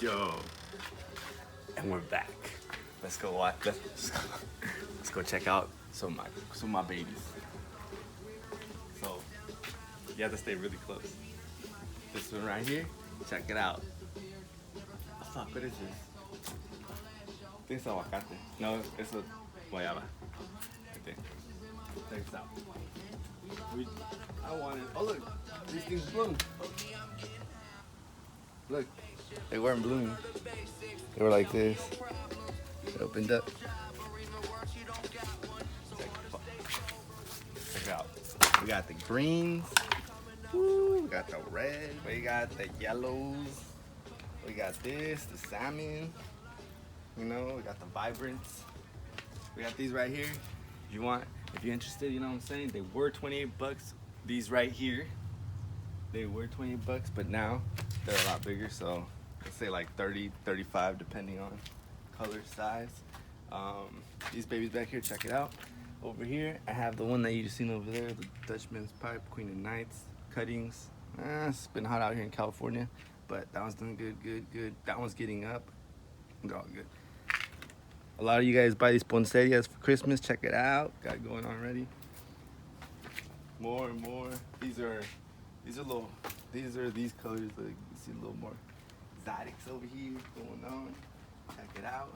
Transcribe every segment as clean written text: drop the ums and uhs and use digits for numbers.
Yo, and we're back. Let's go watch. Let's go check out some of my babies. So you have to stay really close. This one right here, check it out. Oh, fuck, what is this? I think it's aguacate. No, it's a guayaba. I think. Check this out. I wanted. Oh look, these things bloom. Look, they weren't blooming. They were like this. It opened up. Check it out. We got the greens. Woo, we got the red. We got the yellows. We got this, the salmon. You know, we got the vibrants. We got these right here. If you want, if you're interested, you know what I'm saying? They were 28 bucks. These right here, they were 28 bucks, but now they're a lot bigger. So let's say like 30, 35, depending on color, size. These babies back here, check it out. Over here, I have the one that you just seen over there, the Dutchman's Pipe, Queen of Nights, cuttings. It's been hot out here in California, but that one's doing good. That one's getting up. They're all good. A lot of you guys buy these poinsettias for Christmas. Check it out. Got it going on already. More and more. These are these colors. Like you see a little more exotics over here going on. Check it out.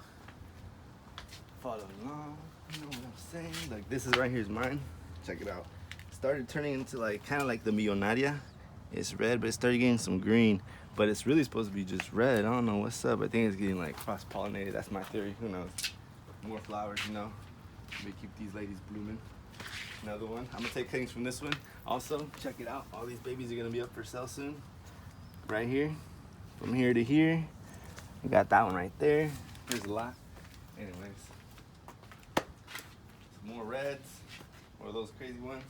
Follow along. You know what I'm saying? Like this is right here is mine. Check it out. Started turning into like kind of like the Millonaria. It's red, but it started getting some green. But it's really supposed to be just red. I don't know what's up. I think it's getting like cross-pollinated. That's my theory. Who knows? More flowers, you know. Maybe keep these ladies blooming. Another one. I'm gonna take things from this one. Also, check it out. All these babies are gonna be up for sale soon. Right here, from here to here. We got that one right there. There's a lot. Anyways, some more reds. More of those crazy ones.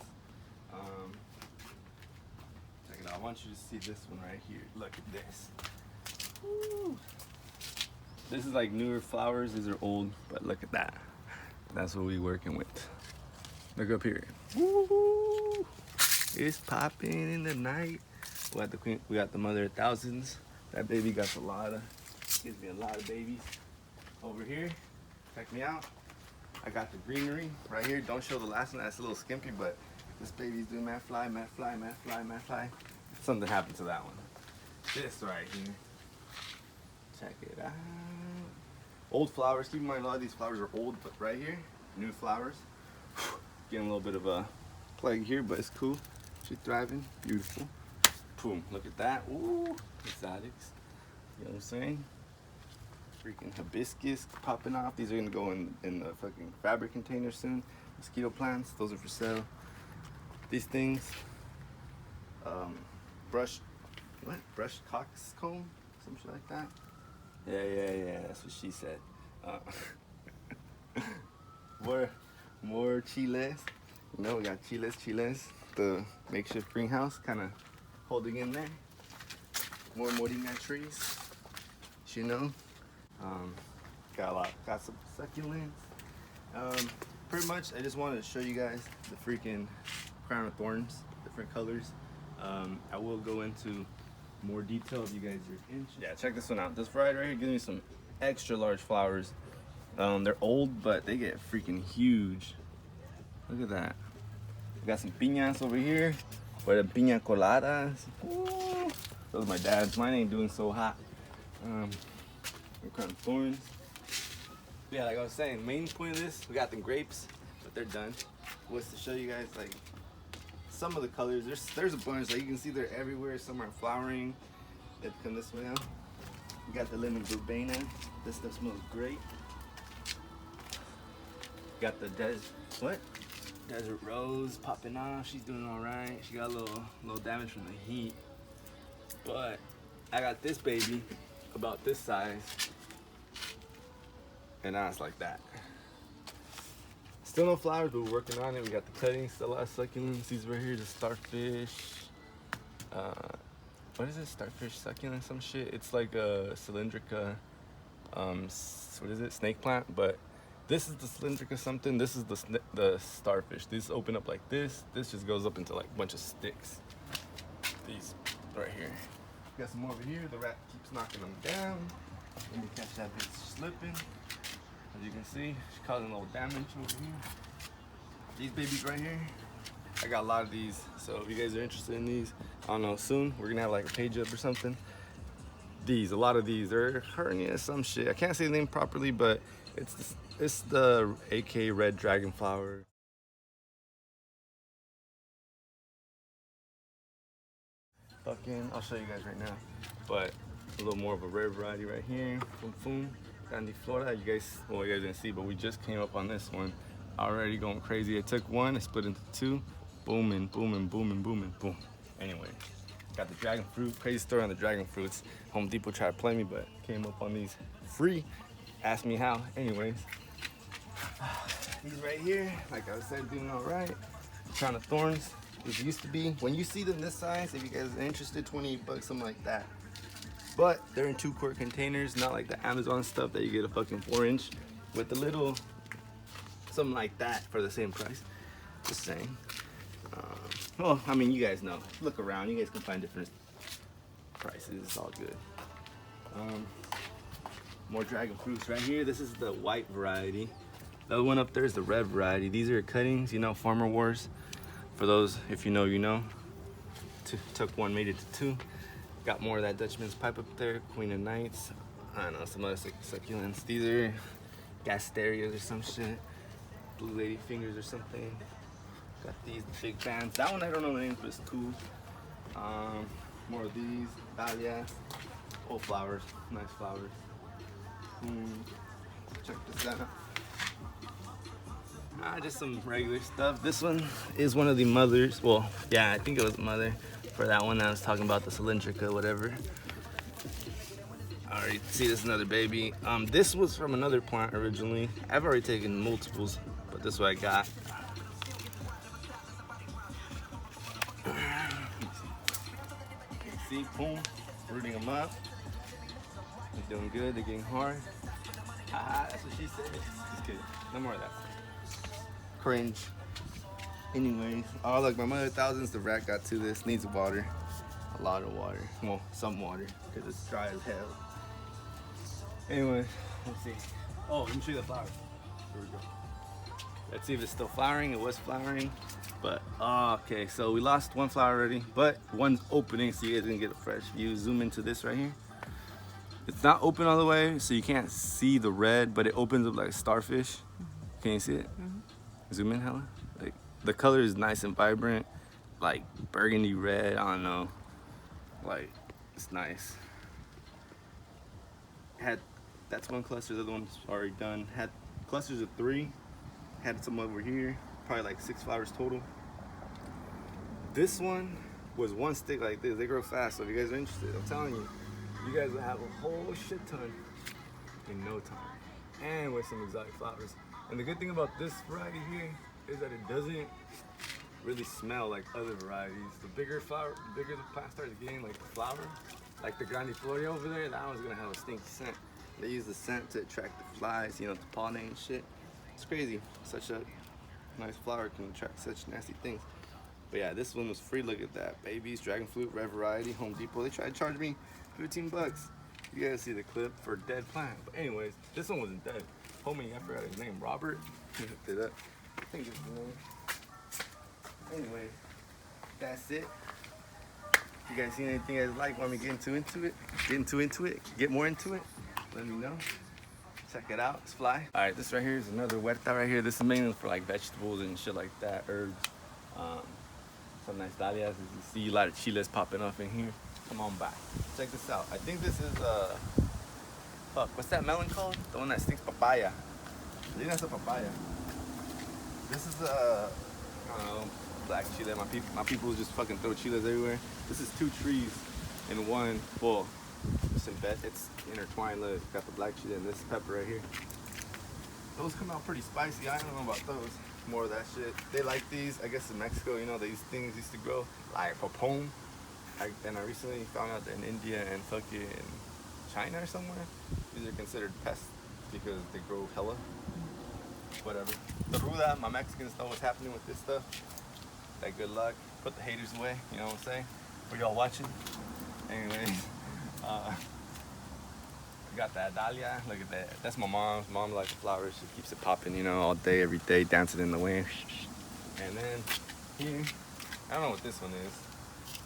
Check it out. I want you to see this one right here. Look at this. Woo. This is like newer flowers. These are old, but look at that. That's what we working with. Look up here. Woo! It's popping in the night. We got the queen. We got the mother of thousands. That baby gives me a lot of babies. Over here, check me out. I got the greenery right here. Don't show the last one. That's a little skimpy, but this baby's doing mad fly. Something happened to that one. This right here. Check it out. Old flowers. Keep in mind a lot of these flowers are old, but right here, new flowers. Getting a little bit of a plague here, but it's cool. She's thriving. Beautiful. Boom. Look at that. Ooh. Exotics. You know what I'm saying? Freaking hibiscus popping off. These are gonna go in the fucking fabric container soon. Mosquito plants. Those are for sale. These things. Brush coxcomb? Some shit like that. Yeah. That's what she said. More chiles. You know, we got chiles. The makeshift greenhouse, kind of holding in there. More moringa trees. You know, got some succulents. Pretty much, I just wanted to show you guys the freaking crown of thorns, different colors. I will go into more detail if you guys are interested. Yeah, check this one out. This variety right here gives me some extra large flowers. They're old, but they get freaking huge. Look at that. We got some piñas over here. Or the piña coladas. Ooh. Those are my dad's. Mine ain't doing so hot. Crown of thorns. Yeah, like I was saying, main point of this, we got the grapes, but they're done. Was to show you guys like some of the colors. There's a bunch. Like you can see they're everywhere. Some are flowering. They come this way now. We got the lemon verbena. This stuff smells great. Got the desert rose popping off. She's doing all right. She got a little damage from the heat, but I got this baby about this size, and now it's like that. Still no flowers, but we're working on it. We got the cuttings, still a lot of succulents. These right here, the starfish. What is it? Starfish succulent, some shit. It's like a cylindrica, what is it? Snake plant, but this is the cylindrica something. This is the starfish. These open up like this. This just goes up into like a bunch of sticks. These right here. Got some more over here. The rat keeps knocking them down. Let me catch that bitch slipping. As you can see, she's causing a little damage over here. These babies right here, I got a lot of these. So if you guys are interested in these, I don't know, soon we're gonna have like a page up or something. A lot of these, they're hernia, some shit. I can't say the name properly, but it's the AK red dragon flower. Fucking, I'll show you guys right now. But a little more of a rare variety right here. Boom, boom. Sandy, Florida. You guys, well, you guys didn't see, but we just came up on this one. Already going crazy. I took one, I split into two. Booming, booming, booming, booming, boom. Anyway, got the dragon fruit. Crazy story on the dragon fruits. Home Depot tried to play me, but came up on these free. Asked me how. Anyways, these right here, like I said, doing all right. Crown of Thorns. It used to be, when you see them this size, if you guys are interested, 28 bucks, something like that. But they're in 2-quart containers, not like the Amazon stuff that you get a fucking 4-inch with the little, something like that for the same price. Just saying. Well, I mean, you guys know. Look around, you guys can find different prices. It's all good. More dragon fruits right here. This is the white variety. The other one up there is the red variety. These are cuttings, you know, Farmer Wars. For those, if you know, you know. Took one, made it to 2. Got more of that Dutchman's pipe up there. Queen of Knights. I don't know, some other succulents. These are Gasterias or some shit. Blue Lady Fingers or something. Got these big fans. That one I don't know the name, but it's cool. More of these. Dahlias. Oh, flowers. Nice flowers. Check this out. Just some regular stuff. This one is one of the mothers. Well, yeah, I think it was mother for that one that I was talking about, the cylindrica, whatever. Alright, see, this is another baby. This was from another plant originally. I've already taken multiples, but this is what I got. See, boom, rooting them up. They're doing good. They're getting hard. Haha, that's what she said. Just kidding. No more of that. Cringe. Anyways, oh look, my mother thousands, the rat got to this, needs water. A lot of water. Well, some water, because it's dry as hell. Anyway, let's see. Oh, let me show you the flowers. Here we go. Let's see if it's still flowering. It was flowering. But, okay, so we lost one flower already, but one's opening, so you guys can get a fresh view. Zoom into this right here. It's not open all the way, so you can't see the red, but it opens up like a starfish. Can you see it? Zoom in, hella. Like, the color is nice and vibrant, like burgundy red. I don't know, like it's nice. That's one cluster. The other one's already done. Had clusters of 3. Had some over here. Probably like 6 flowers total. This one was one stick like this. They grow fast, so if you guys are interested, I'm telling you, you guys will have a whole shit ton in no time, and with some exotic flowers. And the good thing about this variety here is that it doesn't really smell like other varieties. The bigger flower, the bigger the plant starts getting, like the flower, like the Grandifloria over there, that one's gonna have a stinky scent. They use the scent to attract the flies, you know, to pollinate and shit. It's crazy. Such a nice flower can attract such nasty things. But yeah, this one was free. Look at that. Babies, dragon fruit, red variety, Home Depot. They tried to charge me 15 bucks. You guys see the clip for dead plant. But anyways, this one wasn't dead. Homie, I forgot his name, Robert. He hooked it up. I think it's the name. Anyway, that's it. If you guys see anything you guys like, want me to get into it, get more into it, let me know. Check it out, it's fly. All right, this right here is another huerta right here. This is mainly for like vegetables and shit like that, herbs. Some nice dahlias, as you see, a lot of chiles popping up in here. Come on back, check this out. I think this is fuck, what's that melon called? The one that stinks, papaya. I think that's a papaya. This is I don't know, black chile. My people just fucking throw chiles everywhere. This is 2 trees in one. Well, it's intertwined. Look, got the black chile and this pepper right here. Those come out pretty spicy. I don't know about those. More of that shit. They like these. I guess in Mexico, you know, these things used to grow like papon. And I recently found out that in India and fucking China or somewhere, these are considered pests because they grow hella. Whatever. The ruda, my Mexicans know what's happening with this stuff. Like, good luck. Put the haters away, you know what I'm saying? For y'all watching. Anyways. We got that dahlia. Look at that. That's my mom's. Mom likes the flowers. She keeps it popping, you know, all day, every day, dancing in the wind. And then here, I don't know what this one is.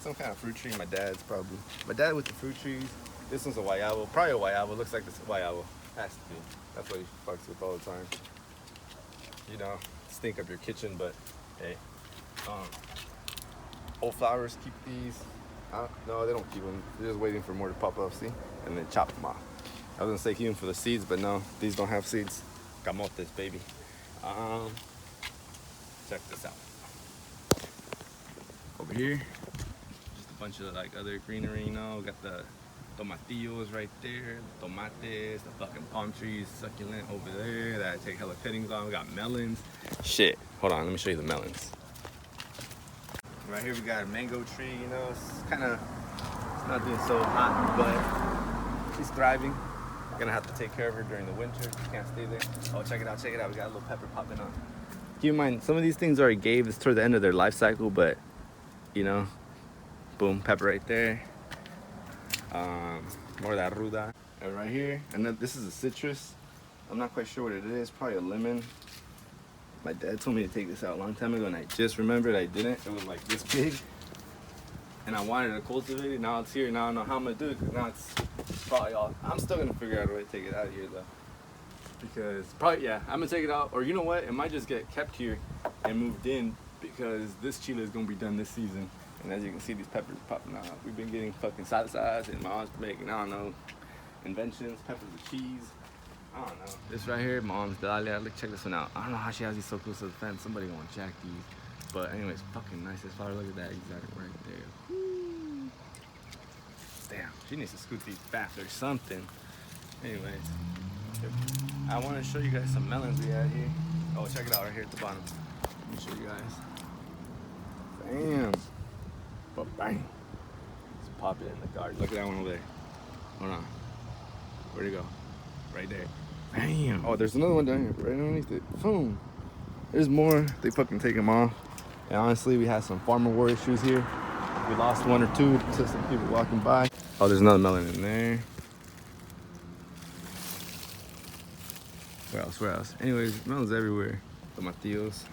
Some kind of fruit tree. My dad's probably. My dad with the fruit trees. This one's a guayabo. Probably a guayabo. Looks like this guayabo. Has to be. That's what he fucks with all the time. You know, stink up your kitchen, but hey. Old flowers, keep these. No, they don't keep them. They're just waiting for more to pop up, see? And then chop them off. I was gonna say keep them for the seeds, but no, these don't have seeds. Camotes, baby. Check this out. Over here, just a bunch of like other greenery, you know. We got the tomatillos right there, the tomates, the fucking palm trees, succulent over there that I take hella cuttings on. We got melons. Shit, hold on, let me show you the melons. Right here we got a mango tree, you know, it's not doing so hot, but she's thriving. Gonna have to take care of her during the winter. She can't stay there. Oh, check it out, we got a little pepper popping on. Keep in mind, some of these things already gave, it's toward the end of their life cycle, but, you know, boom, pepper right there. More of that ruda. And right here, and then this is a citrus. I'm not quite sure what it is, probably a lemon. My dad told me to take this out a long time ago, and I just remembered I didn't. It was like this big, and I wanted to cultivate it. Now it's here. Now I don't know how I'm gonna do it, because now it's probably all. I'm still gonna figure out a way to take it out of here though, because probably, yeah, I'm gonna take it out, or you know what? It might just get kept here and moved in, because this chile is gonna be done this season. And as you can see, these peppers popping out. We've been getting fucking salsas, and my mom's making, I don't know, inventions, peppers with cheese. I don't know. This right here, mom's dahlia. Look, check this one out. I don't know how she has these so close to the fence. Somebody gonna jack these. But anyways, fucking nice as flower. Look at that exotic right there. Woo. Damn, she needs to scoot these back or something. Anyways, I want to show you guys some melons we had here. Oh, check it out right here at the bottom. Let me show you guys. Damn. But bang. Let's pop it in the garden. Look at that one over there. Hold on. Where'd it go? Right there. Bam. Oh, there's another one down here, right underneath it. Boom. There's more. They fucking take them off. And honestly, we had some farmer war issues here. We lost one or two to some people walking by. Oh, there's another melon in there. Where else? Where else? Anyways, melons everywhere. Tomatillos.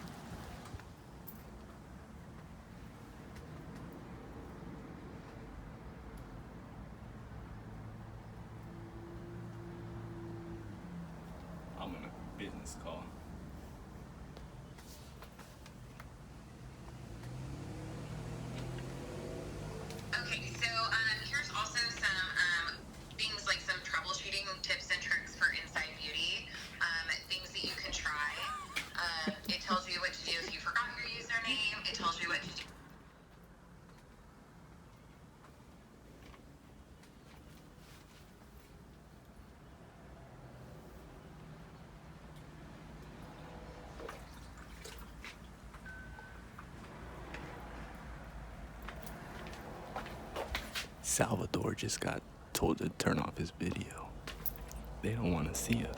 I'm on a business call. Okay, so here's also some things like some troubleshooting tips and tricks for Inside Beauty. Things that you can try. It tells you what to do if you forgot your username. It tells you what to do. Salvador just got told to turn off his video. They don't want to see us.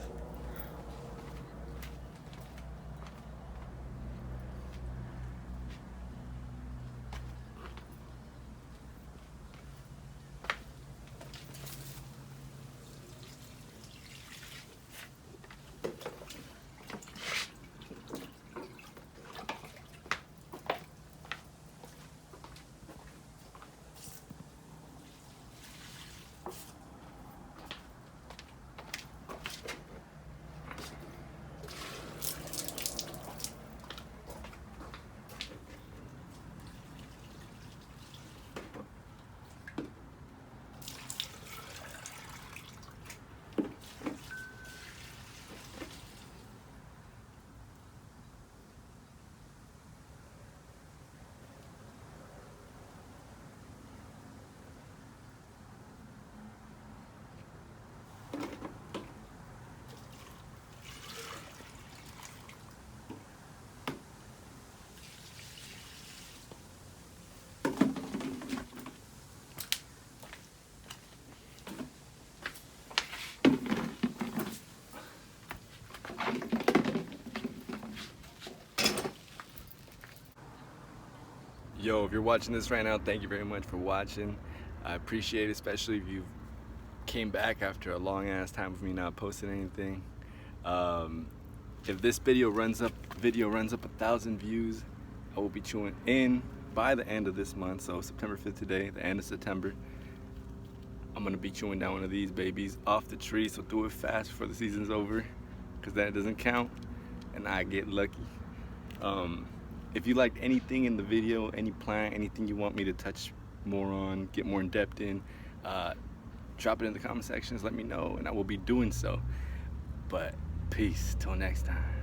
Yo, if you're watching this right now, thank you very much for watching. I appreciate it, especially if you've came back after a long ass time of me not posting anything. If this video runs up 1,000 views, I will be chewing in by the end of this month. So September 5th today, the end of September, I'm gonna be chewing down one of these babies off the tree. So do it fast before the season's over, because that doesn't count and I get lucky. If you liked anything in the video, any plant, anything you want me to touch more on, get more in depth in, drop it in the comment sections, let me know, and I will be doing so. But peace till next time.